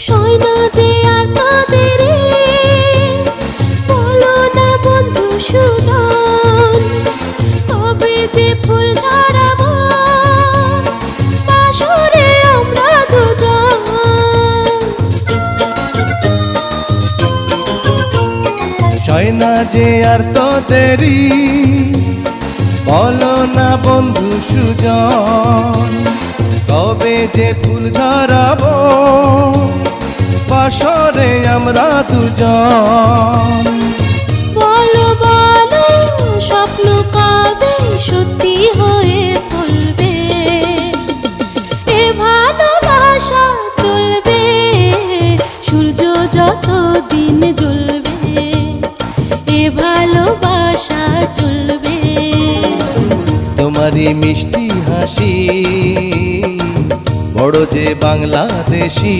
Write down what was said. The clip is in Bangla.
সয় না যে আর তাদেরই, বলো না বন্ধু সুজন, তবে যে ফুল ঝরাবো বাসরে আমরা দুজন। সয় না যে আর তোদেরই, বলো না বন্ধু সুজন, তবে যে ফুল ঝরাবো বাসরে আমরা দুজন। বলো বলো স্বপ্ন কবে সত্যি হয়ে ফলবে, এ ভালোবাসা চলবে সূর্য যত দিন জ্বলবে, এ ভালোবাসা চলবে। তোমারই মিষ্টি হাসি বড় যে বাংলাদেশী।